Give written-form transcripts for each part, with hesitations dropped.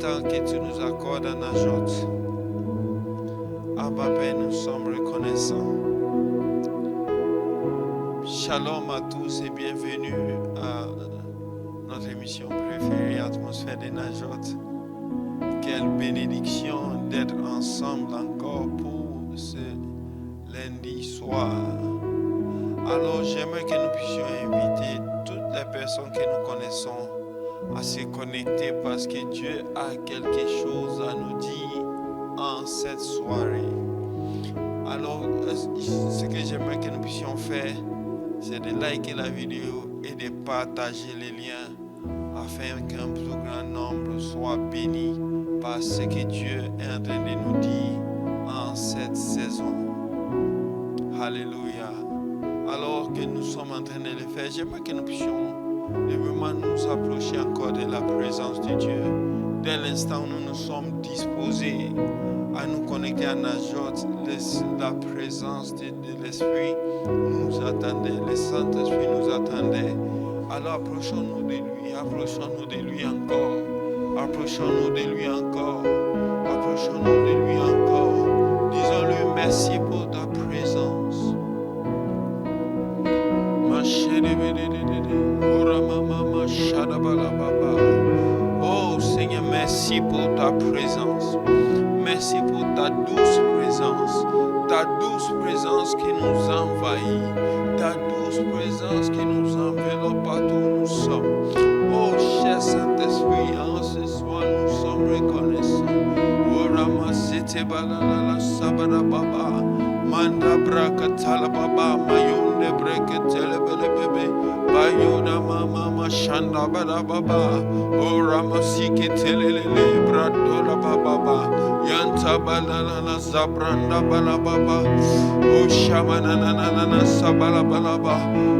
temps que tu nous accordes en ajoute. Abba Père, nous sommes reconnaissants. Shalom à tous et bienvenue à notre émission préférée, Atmosphère des Najotes. Quelle bénédiction d'être ensemble encore pour ce lundi soir. Alors j'aimerais que nous puissions inviter toutes les personnes que nous connaissons à se connecter parce que Dieu a quelque chose à nous dire en cette soirée. Alors ce que j'aimerais que nous puissions faire, c'est de liker la vidéo et de partager les liens afin qu'un plus grand nombre soit béni par ce que Dieu est en train de nous dire en cette saison. Alléluia. Alors que nous sommes en train de le faire, j'aimerais que nous puissions vraiment nous approcher encore de la présence de Dieu. Dès l'instant où nous nous sommes disposés à nous connecter à Najote, la présence de l'Esprit nous attendait, le Saint-Esprit nous attendait. Alors approchons-nous de lui encore, approchons-nous de lui encore, approchons-nous de lui encore. Disons-lui merci pour ta présence. Oh Seigneur, merci pour ta présence. Merci pour ta douce présence qui nous envahit, ta douce présence qui nous enveloppe partout où nous sommes. Oh cher Saint-Esprit, en ce soir nous sommes reconnaissants. Oh Ramasete Balala Sabara Baba, Manda Braka Talababa, Mayonde Breke Telebele Bebe, Bayona Mama Shanda Bada Baba, Oh Ramasike Telele Bradola Baba, Yanta Balala Zabranda Balababa, Oh Shamanana Sabala Balaba.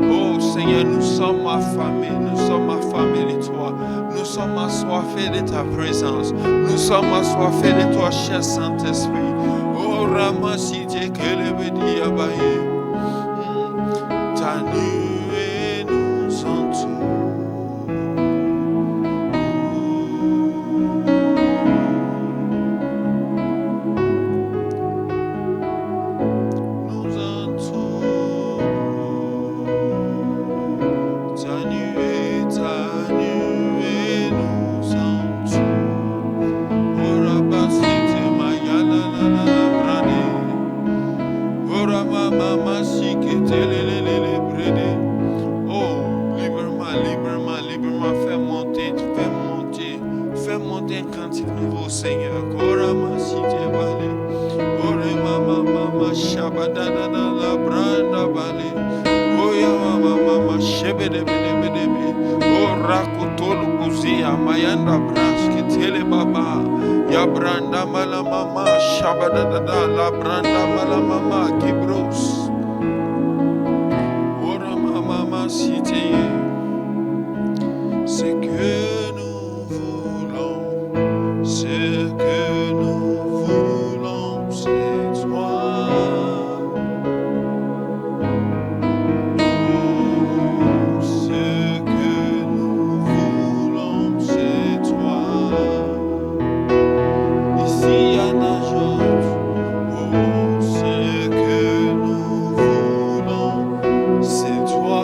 Oh Seigneur, nous sommes affamés de toi. Nous sommes assoiffés de ta présence. Nous sommes assoiffés de toi, cher Saint-Esprit. Oh Ramasite Kelebedi Abaye. Ta nuée nous entoure. Fais monter un cantique nouveau, Seigneur. Korama site bale. Ore mama shabadana la branda bale. Oya mama shebede bede. Ora kutolu kuzia mayanda braski tele baba. Ya branda mala mama shabadada la branda mala mama kibros. Ora mama site. C'est que nous voulons, c'est toi. Oh, ce que nous voulons, c'est toi. Ici à Najote, oh, ce que nous voulons, c'est toi.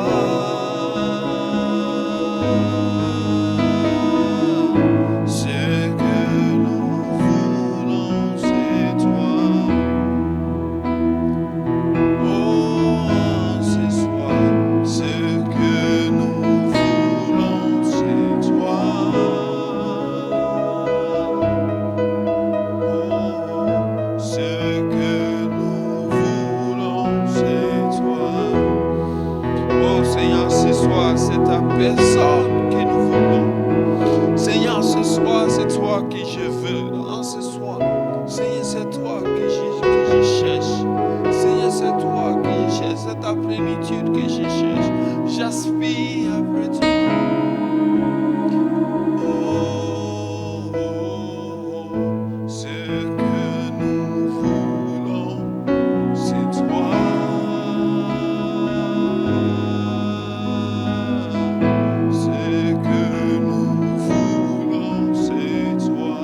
C'est ta personne que nous voulons. Seigneur, ce soir, c'est toi que je veux. En ce soir, Seigneur, c'est toi que je cherche. Seigneur, c'est toi que je cherche. C'est ta plénitude que je cherche. J'aspire après toi. Ce que nous voulons, c'est toi. Ce que nous voulons, c'est toi.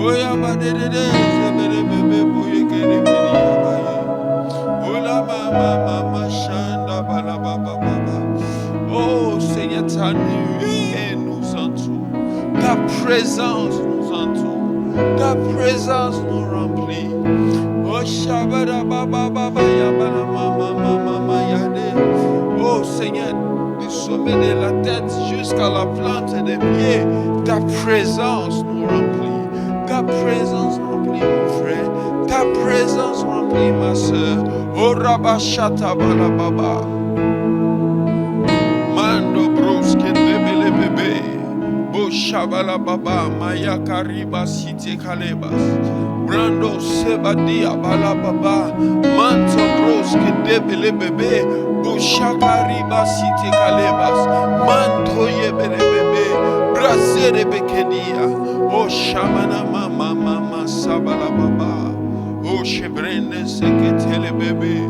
Oya badede zebede bebe boye kere bedi abaye. Ola mama shanda bala baba baba. Oh Seigneur, ta nuée nous entoure. Ta présence nous entoure. Ta présence nous remplit. Oh shabada baba baba yabala mama yade. Oh Seigneur, du sommet de la tête jusqu'à la plante des pieds, ta présence nous remplit. Ta présence remplit mon frère. Ta présence remplit ma soeur. Oh rabashata bala baba. Mando broske debele bebe. Bo shabala baba. Maya kariba site kalebas. Brando sebadia bala baba. Manto broske debele bebe. Bo shakariba site kalebas. Manto yebele bebe. Brasere bekedia. Oh shamana mama sabala baba. Oh chebrene seketele bébé.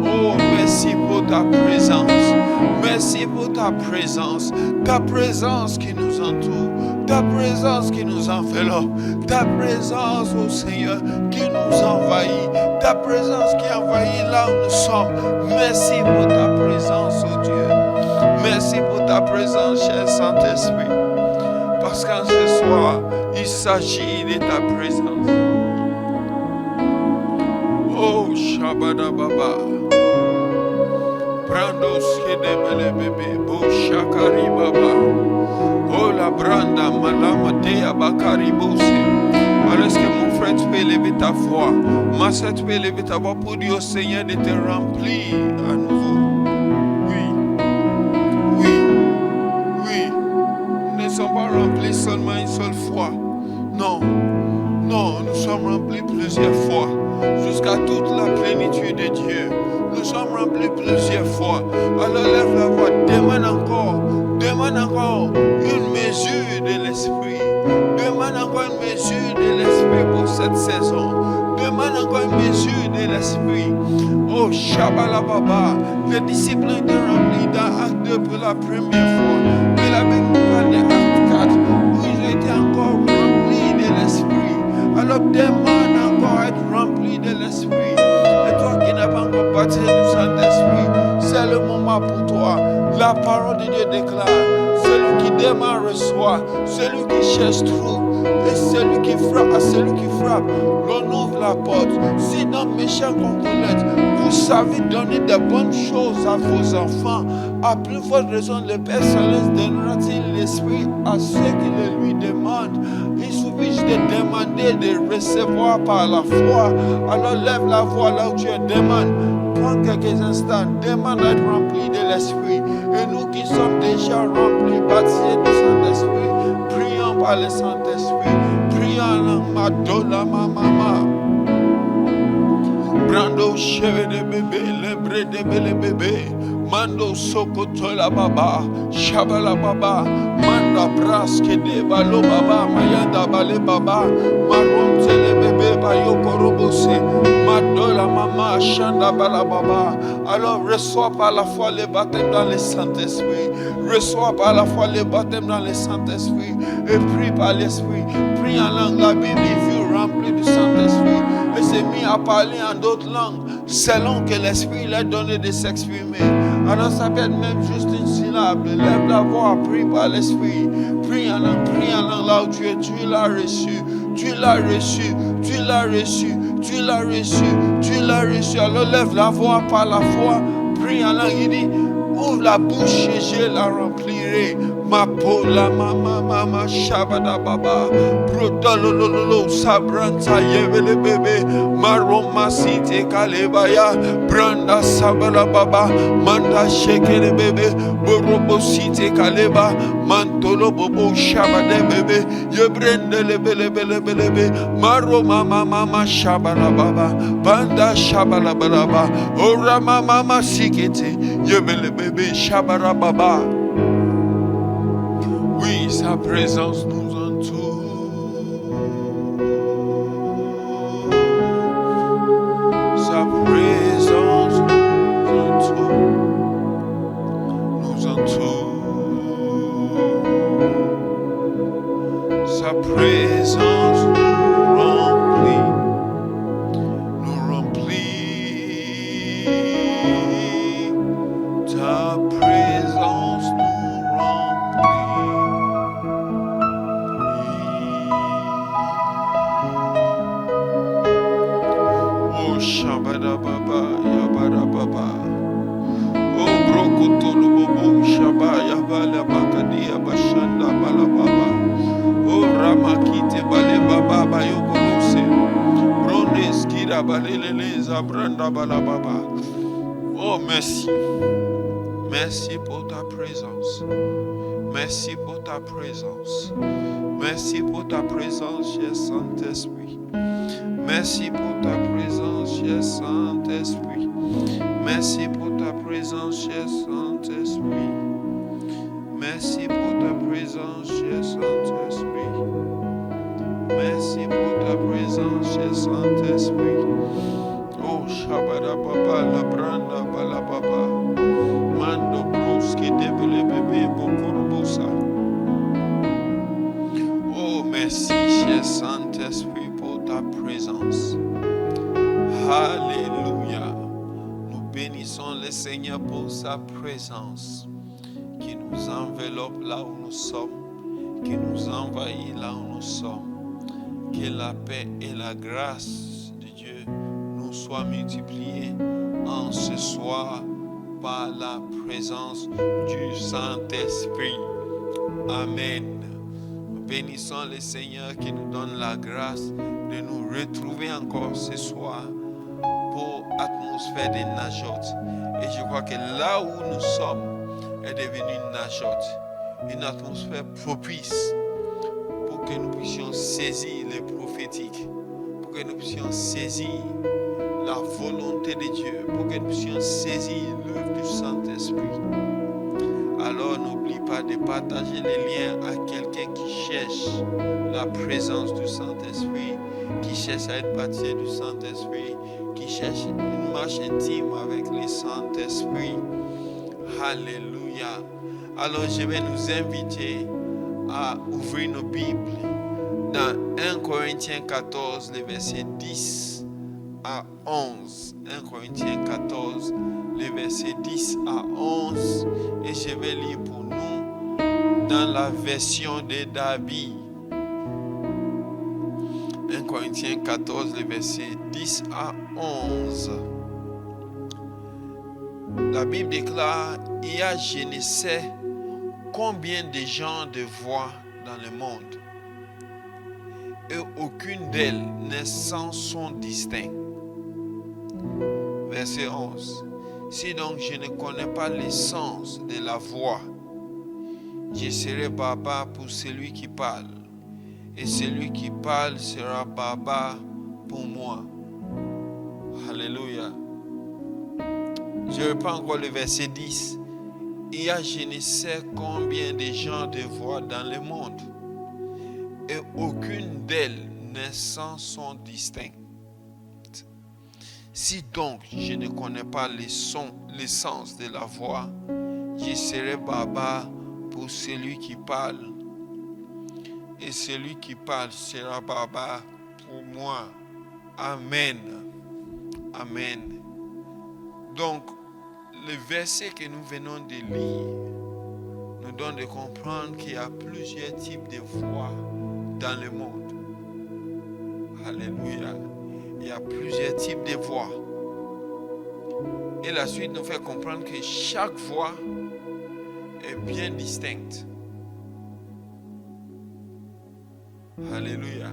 Oh merci pour ta présence. Merci pour ta présence. Ta présence qui nous entoure. Ta présence qui nous enveloppe. Ta présence, oh Seigneur, qui nous envahit. Ta présence qui envahit là où nous sommes. Merci pour ta présence, oh Dieu. Merci pour ta présence, cher Saint-Esprit. Parce qu'en ce soir, il s'agit de ta présence. Oh, Shabada Baba. Brando Skedebele Bebe. Bo Shakari Baba. Oh, la Branda Malama Dea Bakari Bose. Alors, est-ce que mon frère, tu peux élever ta voix? Ma soeur, tu peux élever ta voix pour dire au Seigneur de te remplir à nouveau. Nous ne sommes pas remplis seulement une seule fois. Non, nous sommes remplis plusieurs fois. Jusqu'à toute la plénitude de Dieu. Nous sommes remplis plusieurs fois. Alors lève la voix, demande encore une mesure de l'Esprit. Demande encore une mesure de l'Esprit pour cette saison. Demande encore une mesure de l'Esprit. Oh, Shabala Baba, les disciples étaient remplis dans Acte 2 pour la première fois. Mais la même nouvelle de Acte 4, où ils étaient encore remplis de l'Esprit. Alors demande encore à être rempli de l'Esprit. Et toi qui n'as pas encore parti du Saint-Esprit, c'est le moment pour toi. La parole de Dieu déclare, celui qui demande reçoit, celui qui cherche trouve, et celui qui frappe, à celui qui frappe, l'on ouvre la porte. Si dans méchant concolette, vous savez donner de bonnes choses à vos enfants, à plus forte raison, le Père Céleste donnera-t-il l'Esprit à ceux qui le lui demandent. Il suffit de demander, de recevoir par la foi. Alors lève la voix là où tu es, demande. Prends quelques instants, demande à être rempli de l'Esprit. Et nous qui sommes déjà remplis, baptisés du Saint-Esprit, prions par le Saint-Esprit. Prions en Madola Mama. Brando cheve de bébé, lebre de bele bébé. Mando sokotola baba, shabala baba, manda braske de balo baba, mayanda bale baba, maron tele bébé bayoko robose, madola mama, shanda bala baba. Alors reçois par la foi le baptême dans le Saint-Esprit, reçois par la foi le baptême dans le Saint-Esprit, et prie par l'Esprit, prie en langue, la Bible dit remplie du Saint-Esprit, et s'est mis à parler en d'autres langues, selon que l'Esprit lui a donné de s'exprimer. Alors ça peut être même juste une syllabe. Lève la voix, prie par l'Esprit. Prie en langue là où tu es. Tu l'as reçu. Tu l'as reçu. Tu l'as reçu. Tu l'as reçu. Tu l'as reçu. Alors lève la voix par la foi. Prie en langue. Il dit, ouvre la bouche et je la remplirai. Ma pola mama shabada baba. Brodolololo sabranta yevele bebe. Maroma site kalebaya. Branda sabala baba. Manda shekele bebe. Borobo site kaleba. Mantolo bobo shabade bebe. Yebrende lebele. Maroma mama shabala baba. Banda shabala baba. Ora mama sikete. Yevele bebe shabara baba. Oui, sa présence nous entoure. Sa présence nous entoure. Sa présence présence nous remplit. Ta présence nous remplit. Oh Shabada Baba, Yabada Baba. Oh Brokotolo Bobo, Shaba, Yabala Bakadia, Bashanda Balababa. Oh Ramakite Bale Baba, Bayokolose. Brondes Kira Balele, Zabranda Balababa. Oh merci. Merci pour ta présence. Merci pour ta présence. Merci pour ta présence, cher Saint-Esprit. Merci pour ta présence, cher Saint-Esprit. Merci pour ta présence, cher Saint-Esprit. Merci pour ta présence, cher Saint-Esprit. Merci pour ta présence, cher Saint-Esprit. Oh, Shabada Baba, la Branda Balababa. Mando Bruski Debele Bébé Bokurubusa. Oh, merci, cher Saint-Esprit, pour ta présence. Alléluia. Nous bénissons le Seigneur pour sa présence qui nous enveloppe là où nous sommes, qui nous envahit là où nous sommes. Que la paix et la grâce de Dieu nous soient multipliées en ce soir par la présence du Saint-Esprit. Amen. Nous bénissons le Seigneur qui nous donne la grâce de nous retrouver encore ce soir pour l'atmosphère de Najot. Et je crois que là où nous sommes est devenu Najot, une atmosphère propice pour que nous puissions saisir les prophétiques, pour que nous puissions saisir la volonté de Dieu, pour que nous puissions saisir l'œuvre du Saint-Esprit. Alors n'oublie pas de partager les liens à quelqu'un qui cherche la présence du Saint-Esprit, qui cherche à être baptisé du Saint-Esprit, qui cherche une marche intime avec le Saint-Esprit. Alléluia. Alors je vais nous inviter à ouvrir nos Bibles dans 1 Corinthiens 14, les versets 10 à 11. 1 Corinthiens 14, les versets 10 à 11. Et je vais lire pour nous dans la version de David. 1 Corinthiens 14, les versets 10 à 11. La Bible déclare: il y a je ne sais combien de gens de voix dans le monde, et aucune d'elles n'est sans son distinct. Verset 11. Si donc je ne connais pas l'essence de la voix, je serai barbare pour celui qui parle, et celui qui parle sera barbare pour moi. Alléluia. Je reprends encore le verset 10. Il y a je ne sais combien de gens de voix dans le monde, et aucune d'elles n'est sans son distinct. Si donc je ne connais pas l'essence de la voix, je serai barbare pour celui qui parle, et celui qui parle sera barbare pour moi. Amen. Amen. Donc, le verset que nous venons de lire nous donne de comprendre qu'il y a plusieurs types de voix dans le monde. Alléluia. Il y a plusieurs types de voix. Et la suite nous fait comprendre que chaque voix est bien distincte. Alléluia.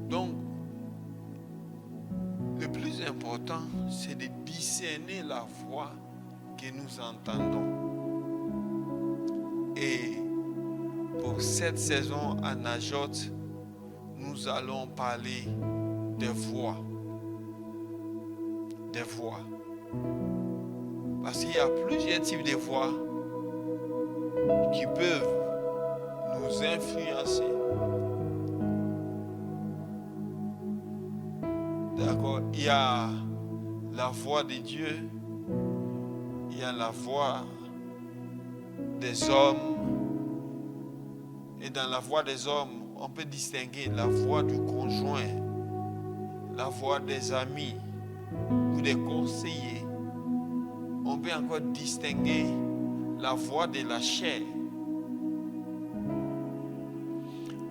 Donc, le plus important, c'est de discerner la voix que nous entendons. Et pour cette saison à Najot, nous allons parler des voix. Des voix. Parce qu'il y a plusieurs types de voix qui peuvent nous influencer. D'accord? Il y a la voix de Dieu, il y a la voix des hommes, et dans la voix des hommes, on peut distinguer la voix du conjoint, la voix des amis ou des conseillers. On peut encore distinguer la voix de la chair,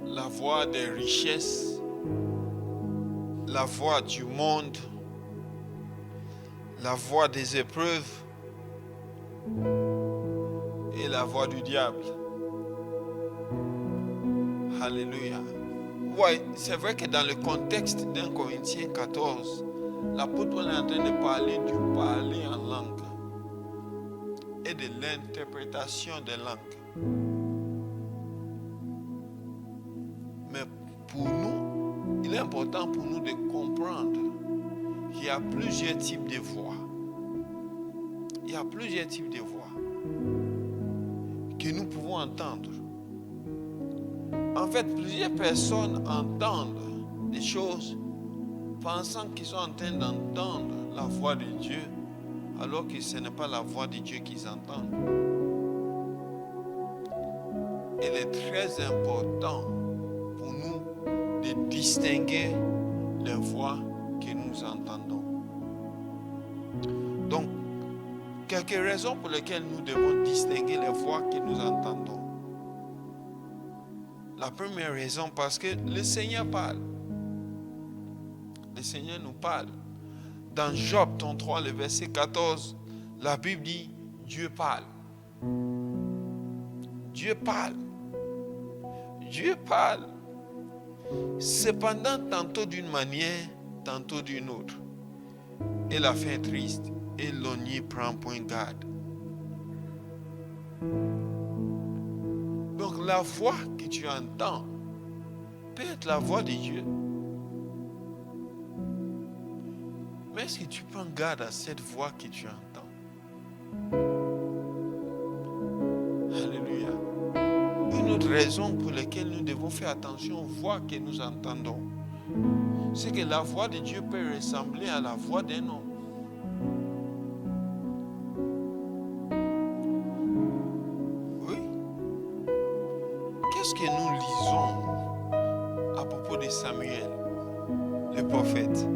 la voix des richesses, la voix du monde, la voix des épreuves et la voix du diable. Alléluia. Ouais, c'est vrai que dans le contexte d'un Corinthiens 14, l'apôtre Paul est en train de parler du parler en langue et de l'interprétation des langues. Mais pour nous, il est important pour nous de comprendre qu'il y a plusieurs types de voix. Il y a plusieurs types de voix que nous pouvons entendre. En fait, plusieurs personnes entendent des choses pensant qu'ils sont en train d'entendre la voix de Dieu, alors que ce n'est pas la voix de Dieu qu'ils entendent. Il est très important pour nous de distinguer les voix que nous entendons. Donc, quelques raisons pour lesquelles nous devons distinguer les voix que nous entendons. La première raison, parce que le Seigneur parle. Le Seigneur nous parle. Dans Job 33, le verset 14, la Bible dit, Dieu parle. Dieu parle. Dieu parle. Cependant, tantôt d'une manière, tantôt d'une autre. Et la fin est triste, et l'on n'y prend point garde. Donc la voix que tu entends peut être la voix de Dieu. Mais est-ce que tu prends garde à cette voix que tu entends? Alléluia. Une autre raison pour laquelle nous devons faire attention aux voix que nous entendons, c'est que la voix de Dieu peut ressembler à la voix d'un homme. Qu'est-ce que nous lisons à propos de Samuel, le prophète?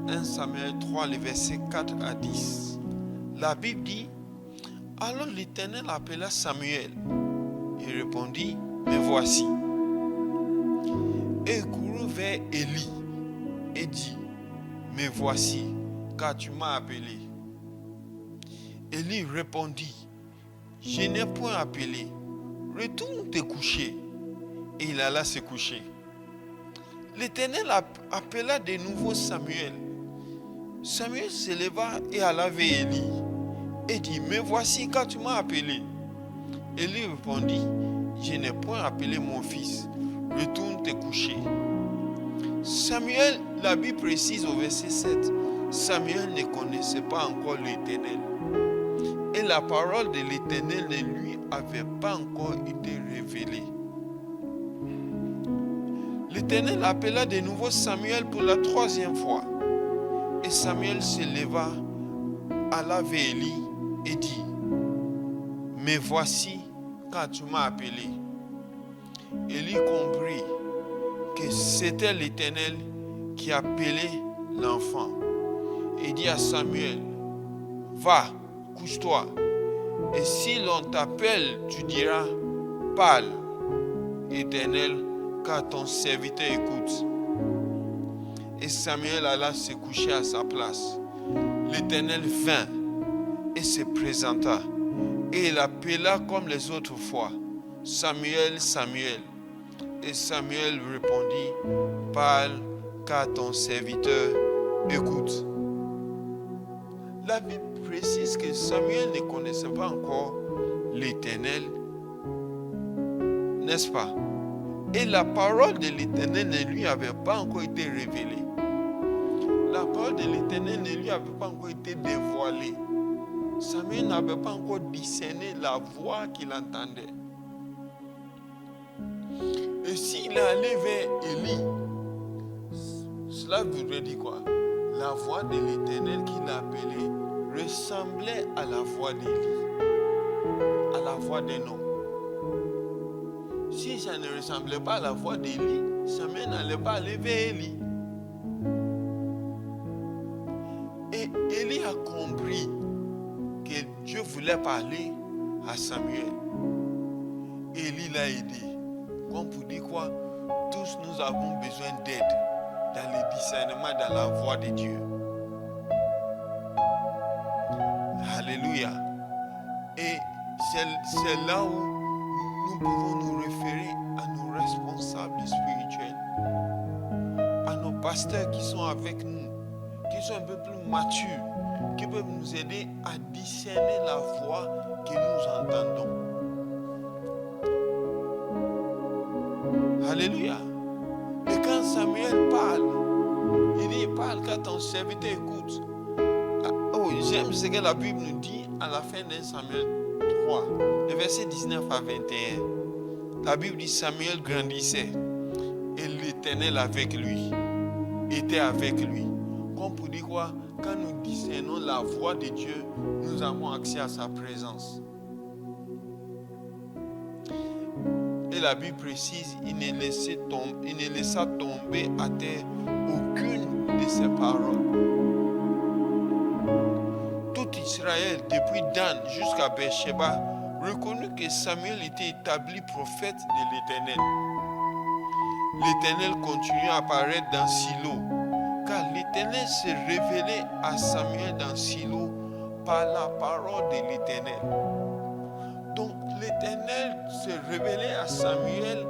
1 Samuel 3, les versets 4 à 10. La Bible dit, alors l'Éternel appela Samuel. Il répondit, me voici. Et il courut vers Élie et dit, me voici, car tu m'as appelé. Élie répondit, je n'ai point appelé. Retourne te coucher. Et il alla se coucher. L'Éternel appela de nouveau Samuel. Samuel se leva et alla vers Élie et dit, me voici car tu m'as appelé. Élie répondit, je n'ai point appelé mon fils. Retourne te coucher. Samuel, la Bible précise au verset 7, Samuel ne connaissait pas encore l'Éternel. Et la parole de l'Éternel ne lui avait pas encore été révélée. L'Éternel appela de nouveau Samuel pour la troisième fois. Et Samuel se leva, alla vers Élie et dit, me voici car tu m'as appelé. Élie comprit que c'était l'Éternel qui appelait l'enfant. Et dit à Samuel, va, couche-toi. Et si l'on t'appelle, tu diras, parle, Éternel, car ton serviteur écoute. Et Samuel alla se coucher à sa place. L'Éternel vint et se présenta. Et il appela comme les autres fois, Samuel, Samuel. Et Samuel répondit, parle, car ton serviteur écoute. La Bible précise que Samuel ne connaissait pas encore l'Éternel, n'est-ce pas? Et la parole de l'Éternel ne lui avait pas encore été révélée. La parole de l'Éternel ne lui avait pas encore été dévoilée. Samuel n'avait pas encore discerné la voix qu'il entendait. Et s'il est allé vers Élie, cela voudrait dire quoi? La voix de l'Éternel qu'il a appelée ressemblait à la voix d'Élie, à la voix d'un homme. Si ça ne ressemblait pas à la voix d'Élie, Samuel n'allait pas aller vers Élie. Et Élie a compris que Dieu voulait parler à Samuel. Élie l'a aidé. Comme pour dire quoi? Tous nous avons besoin d'aide dans le discernement, dans la voix de Dieu. Alléluia. Et c'est là où nous pouvons nous référer à nos responsables spirituels, à nos pasteurs qui sont avec nous, qui sont un peu plus matures, qui peuvent nous aider à discerner la voix que nous entendons. Alléluia. Et quand Samuel parle, il parle quand ton serviteur écoute. Oh, j'aime ce que la Bible nous dit à la fin d'un Samuel 3, le verset 19 à 21. La Bible dit Samuel grandissait et l'Éternel avec lui, était avec lui. Comme pour dire quoi? Quand nous discernons la voix de Dieu, nous avons accès à sa présence. Et la Bible précise, il ne laissa tomber à terre aucune de ses paroles. Tout Israël, depuis Dan jusqu'à Beersheba, reconnut que Samuel était établi prophète de l'Éternel. L'Éternel continuait à apparaître dans Silo, car l'Éternel s'est révélé à Samuel dans Silo par la parole de l'Éternel. Donc l'Éternel s'est révélé à Samuel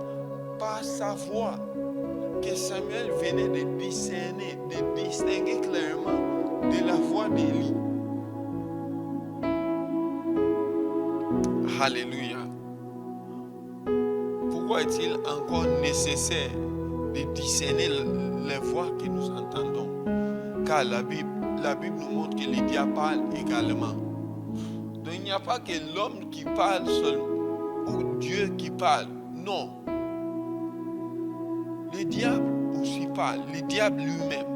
par sa voix, que Samuel venait de discerner, de distinguer clairement de la voix d'Élie. Alléluia. Pourquoi est-il encore nécessaire de discerner les voix que nous entendons? Car la Bible nous montre que les diables parlent également. Donc il n'y a pas que l'homme qui parle seul ou Dieu qui parle. Non. Le diable aussi parle, le diable lui-même.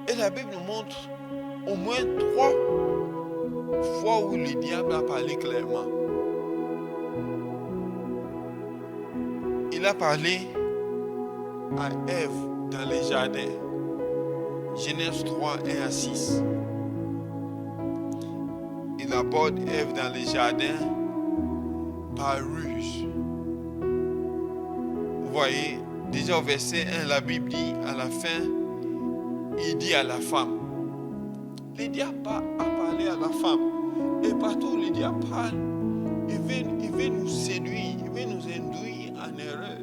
Et la Bible nous montre au moins 3 fois où le diable a parlé clairement. Il a parlé à Ève dans les jardins. Genèse 3, 1 à 6. Il aborde Ève dans les jardins par ruse. Vous voyez, déjà au verset 1, la Bible dit à la fin, il dit à la femme. Le diable a parlé à la femme. Et partout où le diable parle, il veut nous séduire, il veut nous induire en erreur.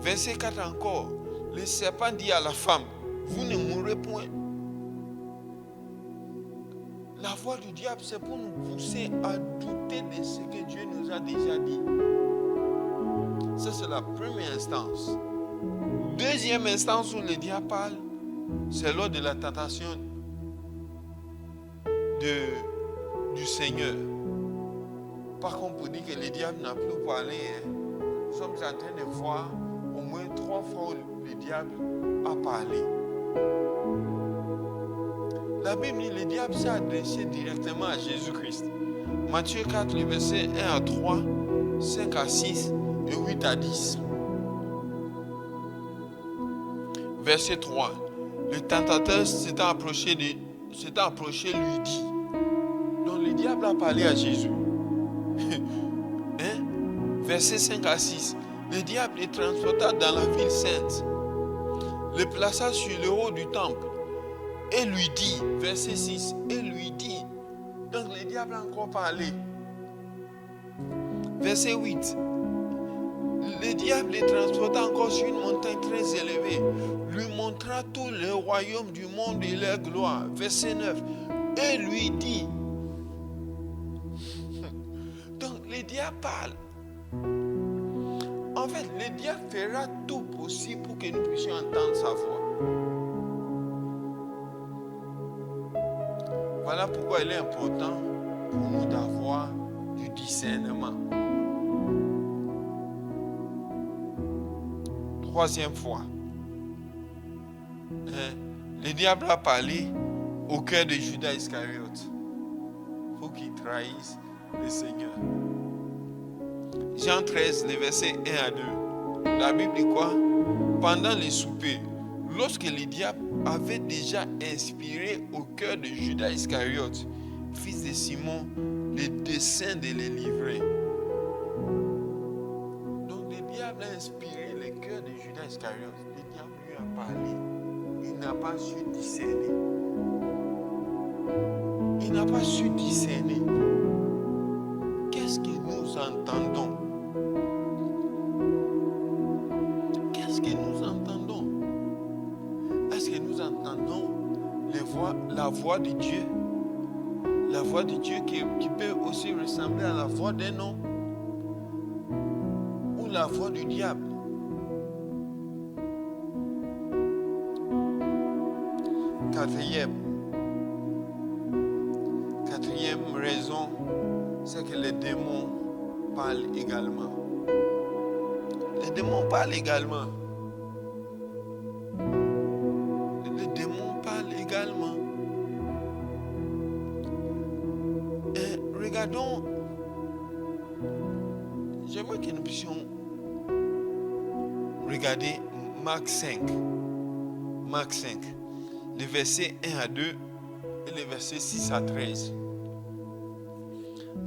Verset 4 encore, le serpent dit à la femme, vous ne mourrez point. La voix du diable, c'est pour nous pousser à douter de ce que Dieu nous a déjà dit. Ça, c'est la première instance. Deuxième instance où le diable parle, c'est lors de la tentation du Seigneur. Par contre, pour dire que le diable n'a plus parlé, nous sommes en train de voir au moins 3 fois où le diable a parlé. La Bible dit que le diable s'est adressé directement à Jésus-Christ. Matthieu 4, le verset 1 à 3, 5 à 6 et 8 à 10. Verset 3. Le tentateur s'étant approché, lui dit. Donc le diable a parlé à Jésus. Verset 5 à 6. Le diable le transporta dans la ville sainte, le plaça sur le haut du temple et lui dit, verset 6, et lui dit, donc le diable a encore parlé. Verset 8. Le diable le transporta encore sur une montagne très élevée, lui montra tous les royaumes du monde et leur gloire. Verset 9. Et lui dit. Donc le diable parle. En fait, le diable fera tout possible pour que nous puissions entendre sa voix. Voilà pourquoi il est important pour nous d'avoir du discernement. Troisième fois, le diable a parlé au cœur de Judas Iscariote pour qu'il trahisse le Seigneur. Jean 13, les versets 1 à 2. La Bible dit quoi? Pendant les soupers, lorsque le diable avait déjà inspiré au cœur de Judas Iscariote, fils de Simon, le dessein de les livrer. Donc le diable a inspiré le cœur de Judas Iscariote. Le diable lui a parlé. Il n'a pas su discerner. Il n'a pas su discerner. Qu'est-ce que nous entendons? Qu'est-ce que nous entendons? Est-ce que nous entendons la voix de Dieu? La voix de Dieu qui peut aussi ressembler à la voix d'un homme? Ou la voix du diable? Quatrième raison, c'est que les démons parlent également. Les démons parlent également. Les démons parlent également. Et regardons, j'aimerais que nous puissions regarder Marc 5. Marc 5, les versets 1 à 2 et les versets 6 à 13.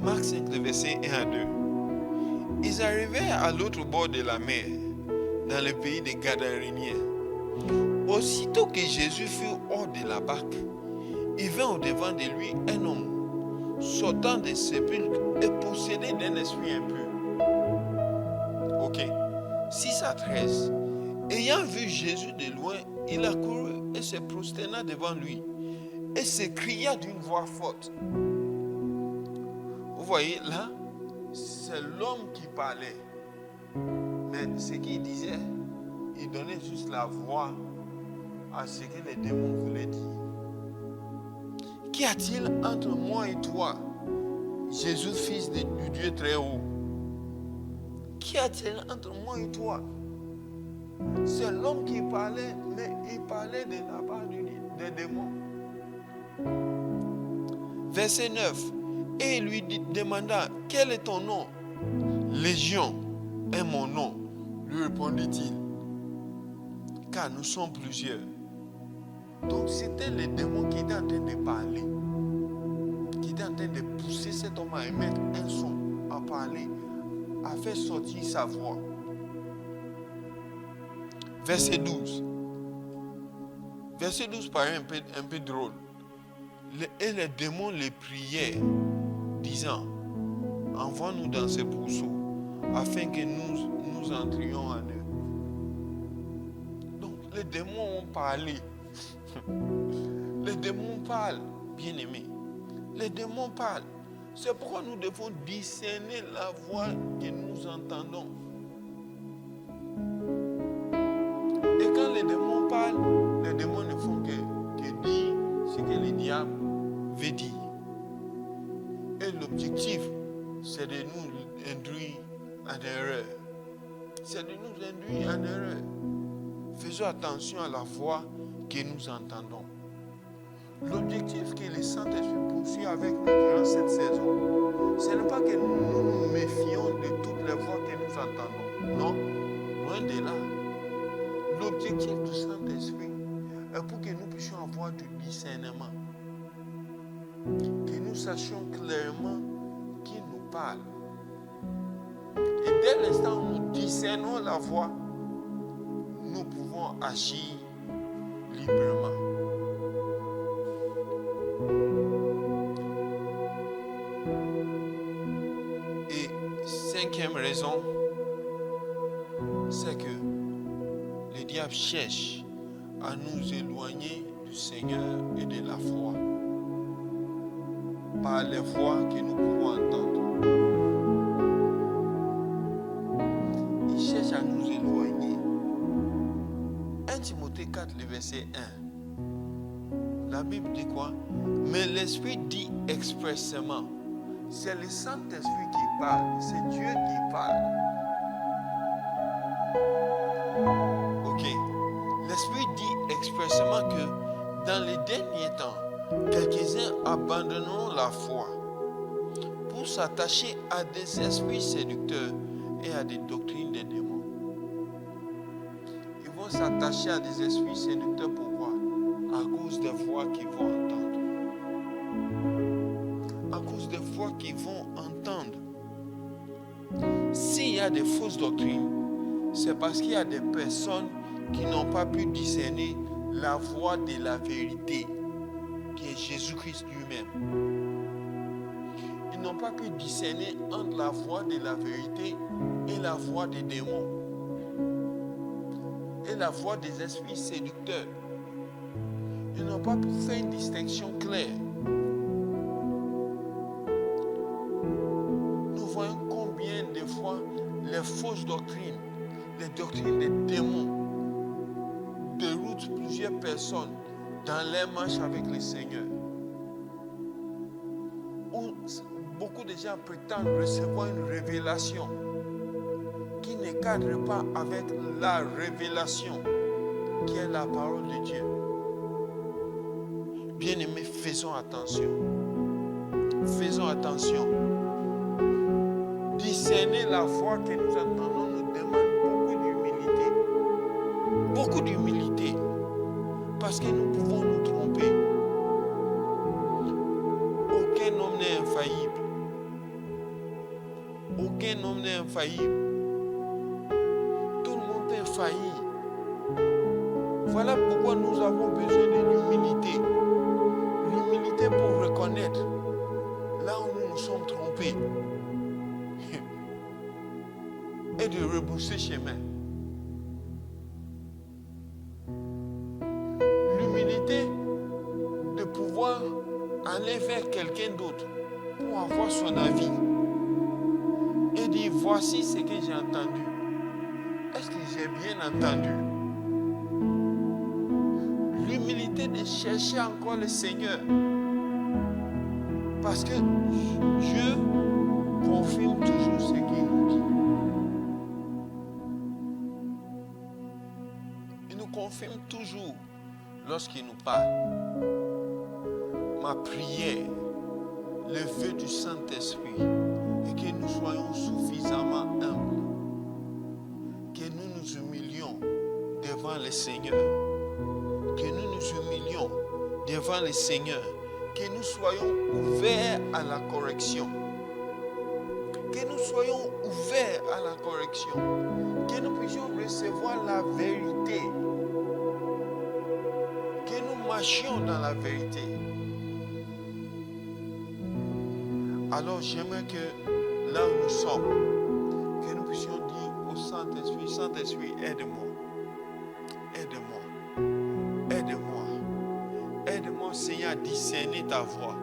Marc 5, les versets 1 à 2. Ils arrivaient à l'autre bord de la mer, dans le pays des Gadaréniens. Aussitôt que Jésus fut hors de la barque, il vint au-devant de lui un homme, sortant des sépulcres et possédé d'un esprit impur. Ok. 6 à 13. Ayant vu Jésus de loin, il accourut et se prosterna devant lui et s'écria d'une voix forte. Vous voyez là, c'est l'homme qui parlait. Mais ce qu'il disait, il donnait juste la voix à ce que les démons voulaient dire. Qu'y a-t-il entre moi et toi, Jésus, fils du Dieu très haut? Qu'y a-t-il entre moi et toi? C'est l'homme qui parlait, mais il parlait de la part des démons. Verset 9. Et il lui demanda, quel est ton nom? Légion est mon nom, lui répondit-il, car nous sommes plusieurs. Donc c'était les démons qui étaient en train de parler, qui étaient en train de pousser cet homme à émettre un son, à parler, à faire sortir sa voix. Verset 12. Verset 12 paraît un peu drôle. Et les démons les priaient, disant, envoie-nous dans ces pourceaux, afin que nous entrions en eux. Donc les démons ont parlé. Les démons parlent, bien-aimés. Les démons parlent. C'est pourquoi nous devons discerner la voix que nous entendons. Et quand les démons parlent, les démons ne font que dire ce que le diable veut dire. Et l'objectif, c'est de nous induire en erreur. C'est de nous induire en erreur. Faisons attention à la voix que nous entendons. L'objectif que le Saint-Esprit poursuit avec nous durant cette saison, ce n'est pas que nous nous méfions de toutes les voix que nous entendons. Non, loin de là. L'objectif du Saint-Esprit est pour que nous puissions avoir du discernement. Que nous sachions clairement qui nous parle. Et dès l'instant où nous discernons la voix, nous pouvons agir librement. Et cinquième raison, c'est que le diable cherche à nous éloigner du Seigneur et de la foi par les voix que nous pouvons entendre. Il cherche à nous éloigner. 1 Timothée 4, le verset 1. La Bible dit quoi? Mais l'Esprit dit expressément. C'est le Saint-Esprit qui parle. C'est Dieu qui parle. Ok. L'Esprit dit expressément que dans les derniers temps, quelques-uns abandonneront la foi pour s'attacher à des esprits séducteurs et à des doctrines des démons. Ils vont s'attacher à des esprits séducteurs. Pourquoi? À cause des voix qu'ils vont entendre. À cause des voix qu'ils vont entendre. S'il y a des fausses doctrines, c'est parce qu'il y a des personnes qui n'ont pas pu discerner la voix de la vérité, qui est Jésus-Christ lui-même. Ils n'ont pas pu discerner entre la voix de la vérité et la voix des démons et la voix des esprits séducteurs. Ils n'ont pas pu faire une distinction claire. Nous voyons combien de fois les fausses doctrines, les doctrines des démons déroutent plusieurs personnes dans leur marche avec le Seigneur. Où beaucoup de gens prétendent recevoir une révélation qui ne cadre pas avec la révélation qui est la parole de Dieu. Bien-aimés, faisons attention. Faisons attention. Discerner la voix que nous entendons nous demande beaucoup d'humilité. Beaucoup d'humilité. Parce que nous pouvons nous tromper. Aucun homme n'est infaillible. Aucun homme n'est infaillible. Tout le monde peut faillir. Voilà pourquoi nous avons besoin de l'humilité. L'humilité pour reconnaître là où nous nous sommes trompés et de rebrousser chemin. L'humilité de pouvoir aller vers quelqu'un d'autre pour avoir son avis et dire voici ce que j'ai entendu. Est-ce que j'ai bien entendu? L'humilité de chercher encore le Seigneur. Parce que Dieu confirme toujours ce qu'il nous dit. Il nous confirme toujours lorsqu'il nous parle. Ma prière, le vœu du Saint-Esprit, est que nous soyons suffisamment humbles, que nous nous humilions devant le Seigneur, que nous nous humilions devant le Seigneur, que nous soyons ouverts à la correction, que nous soyons ouverts à la correction, que nous puissions recevoir la vérité, que nous marchions dans la vérité. Alors j'aimerais que là où nous sommes, que nous puissions dire au Saint-Esprit, Saint-Esprit, aide-moi, aide-moi, aide-moi, aide-moi Seigneur à discerner ta voix,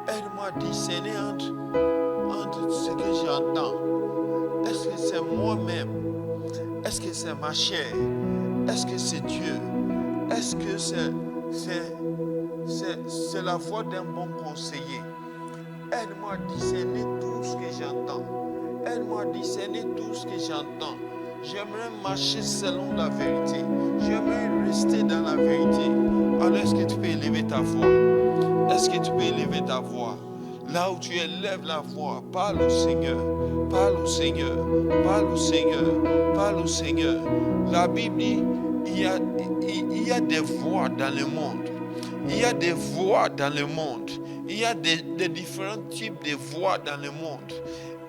aide-moi à discerner entre ce que j'entends. Est-ce que c'est moi-même? Est-ce que c'est ma chair? Est-ce que c'est Dieu? Est-ce que c'est la voix d'un bon conseiller? Aide-moi à discerner tout ce que j'entends. Aide-moi à discerner tout ce que j'entends. J'aimerais marcher selon la vérité. J'aimerais rester dans la vérité. Alors est-ce que tu peux élever ta voix? Est-ce que tu peux élever ta voix? Là où tu élèves la voix, parle au Seigneur. Parle au Seigneur. Parle au Seigneur. Parle au Seigneur. La Bible dit, il y a des voix dans le monde. Il y a des voix dans le monde. Il y a des différents types de voix dans le monde.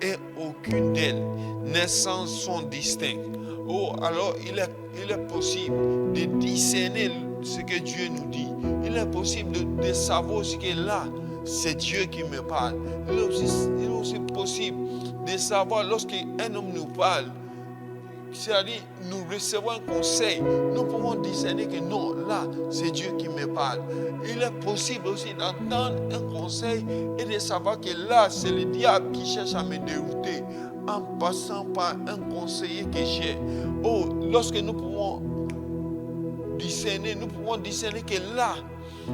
Et aucune d'elles ne sont distinctes. Oh, alors il est possible de discerner ce que Dieu nous dit. Il est possible de savoir ce que là, c'est Dieu qui me parle. Il est aussi possible de savoir lorsqu'un homme nous parle, c'est-à-dire nous recevons un conseil, nous pouvons discerner que non, là, c'est Dieu qui me parle. Il est possible aussi d'entendre un conseil et de savoir que là, c'est le diable qui cherche à me dérouter en passant par un conseiller que j'ai. Oh, lorsque nous pouvons discerner que là,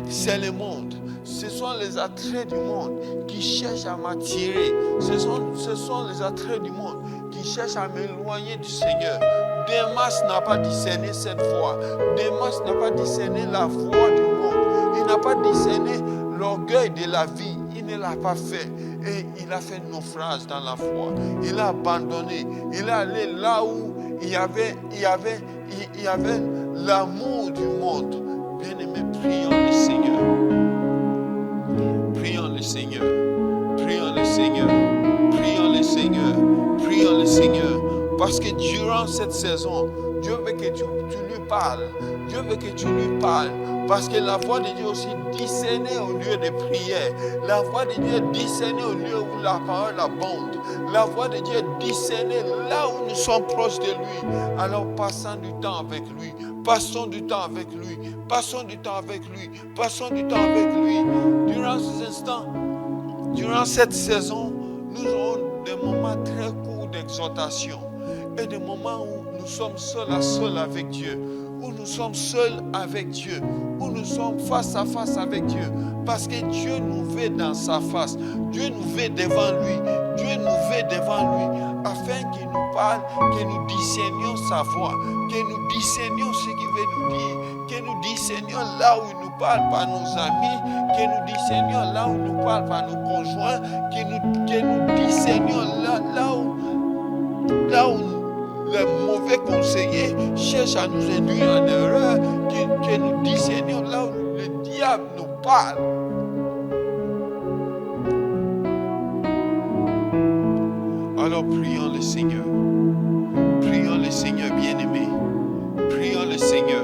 c'est le monde. Ce sont les attraits du monde qui cherchent à m'attirer. Ce sont les attraits du monde qui cherchent à m'éloigner du Seigneur. Démas n'a pas discerné cette voix. Démas n'a pas discerné la voix du monde. Il n'a pas discerné l'orgueil de la vie. Il ne l'a pas fait. et il a fait naufrage dans la foi. Il a abandonné. Il est allé là où il y avait l'amour du monde. Bien-aimé, prions le Seigneur. Prions le Seigneur. Prions le Seigneur. Prions le Seigneur. Prions le Seigneur. Parce que durant cette saison, Dieu veut que tu lui parles. Dieu veut que tu lui parles. Parce que la voix de Dieu aussi discernée au lieu de prière. La voix de Dieu est discernée au lieu où la parole abonde. La voix de Dieu est discernée là où nous sommes proches de lui. Alors passons du temps avec lui. Passons du temps avec lui. Passons du temps avec lui. Passons du temps avec lui. Durant ces instants, durant cette saison, nous aurons des moments très courts d'exhortation. Et des moments où nous sommes seul à seul avec Dieu. Où nous sommes seuls avec Dieu, où nous sommes face à face avec Dieu, parce que Dieu nous veut dans sa face, Dieu nous veut devant lui, Dieu nous veut devant lui, afin qu'il nous parle, que nous discernions sa voix, que nous discernions ce qu'il veut nous dire, que nous discernions là où il nous parle par nos amis, que nous discernions là où il nous parle par nos conjoints, que nous discernions là où les mauvais conseillers cherchent à nous induire en erreur, que nous discernions là où le diable nous parle. Alors prions le Seigneur. Prions le Seigneur bien-aimé. Prions le Seigneur.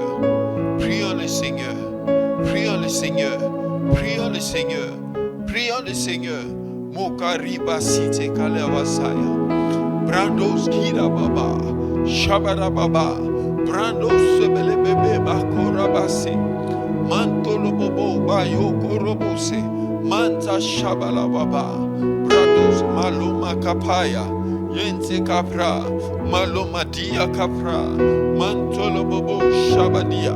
Prions le Seigneur. Prions le Seigneur. Prions le Seigneur. Prions le Seigneur. Mokariba site kalewasaya. Brandos kira baba, shabara baba, brandos sebele bebe bakorabase, mantolo bobo bayo korobose, manta shabala baba, brandos maluma kapaya, yente kapra, maluma dia kapra, mantolo bobo shabadia,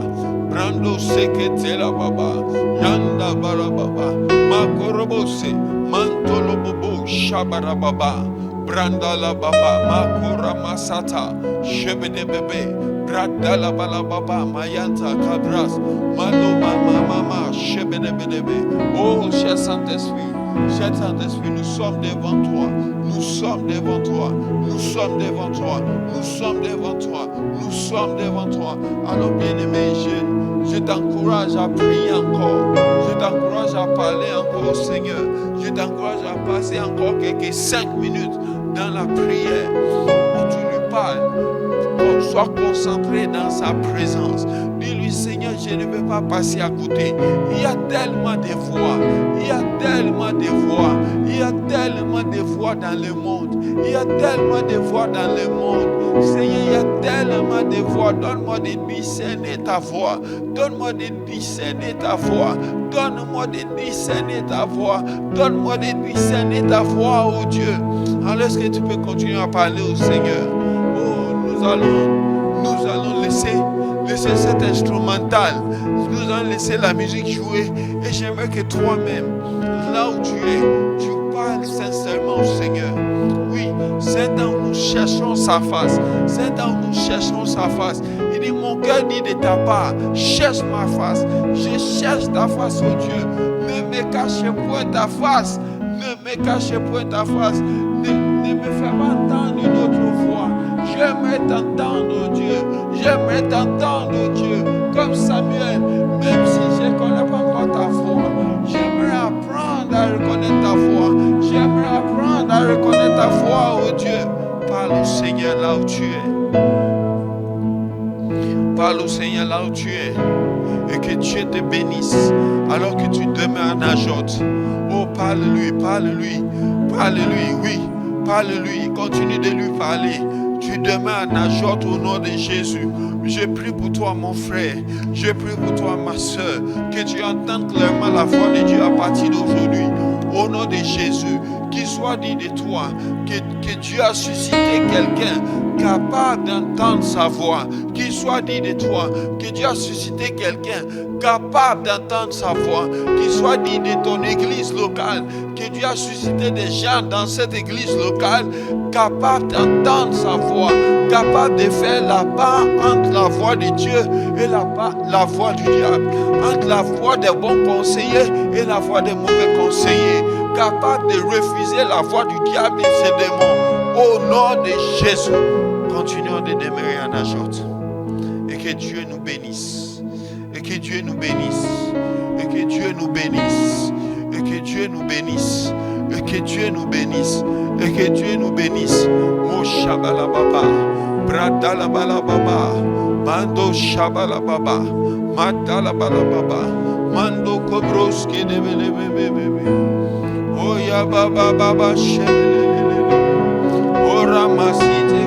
brandos seketela baba, yanda barababa, makorobose, mantolo bobo shabara baba. Brandala baba makura masata shebede bebe bradala bala baba mayanta kabras malo mama shebede bebe. Oh cher Saint-Esprit, nous sommes devant toi, nous sommes devant toi, nous sommes devant toi, nous sommes devant toi, nous sommes devant toi. Alors bien-aimé, je t'encourage à prier encore, je t'encourage à parler encore au Seigneur, je t'encourage à passer encore quelques 5 minutes dans la prière où tu lui parles, qu'on soit concentré dans sa présence. Dis-lui, Seigneur, je ne veux pas passer à côté. Il y a tellement de voix, il y a tellement de voix, il y a tellement de voix dans le monde, il y a tellement de voix dans le monde. Seigneur, il y a tellement de voix. Donne-moi de discerner ta voix, donne-moi de discerner ta voix, donne-moi de discerner ta voix, donne-moi de discerner ta voix, oh Dieu. Alors est-ce que tu peux continuer à parler au Seigneur? Oh, nous allons laisser cet instrumental. Nous allons laisser la musique jouer. Et j'aimerais que toi-même, là où tu es, tu parles sincèrement au Seigneur. Oui, c'est là où nous cherchons sa face. C'est là où nous cherchons sa face. Il dit, mon cœur dit de ta part, cherche ma face. Je cherche ta face, oh Dieu. Ne me cache point ta face. Ne me cache point ta face. Ne me fais pas entendre une autre voix. J'aimerais t'entendre, oh Dieu. J'aimerais t'entendre, oh Dieu. Comme Samuel, même si je ne connais pas encore ta voix, j'aimerais apprendre à reconnaître ta voix. J'aimerais apprendre à reconnaître ta voix, oh Dieu. Parle au Seigneur là où tu es. Parle au Seigneur là où tu es. Et que Dieu te bénisse alors que tu demeures en Ajote. Oh, parle-lui, parle-lui, parle-lui, oui, parle-lui, continue de lui parler. Tu demeures en Ajote au nom de Jésus. Je prie pour toi, mon frère. Je prie pour toi, ma soeur. Que tu entendes clairement la voix de Dieu à partir d'aujourd'hui. Au nom de Jésus, qu'il soit dit de toi que Dieu a suscité quelqu'un capable d'entendre sa voix. Qu'il soit dit de toi que Dieu a suscité quelqu'un capable d'entendre sa voix. Qu'il soit dit de ton église locale que Dieu a suscité des gens dans cette église locale capables d'entendre sa voix, capables de faire la part entre la voix de Dieu et la voix du diable, entre la voix des bons conseillers et la voix des mauvais conseillers. capable de refuser la voix du diable et ses démons. Au nom de Jésus, continuons de demeurer en Ajotte. Et que Dieu nous bénisse. Et que Dieu nous bénisse. Et que Dieu nous bénisse. Et que Dieu nous bénisse. Et que Dieu nous bénisse. Et que Dieu nous bénisse. Mo Shabala Baba. Bradala Bala Baba. Mando Shabala Baba. Madala Bala Baba. Mando Kobroski de Bebe. Oya Baba Baba Shebele. Ora Masite.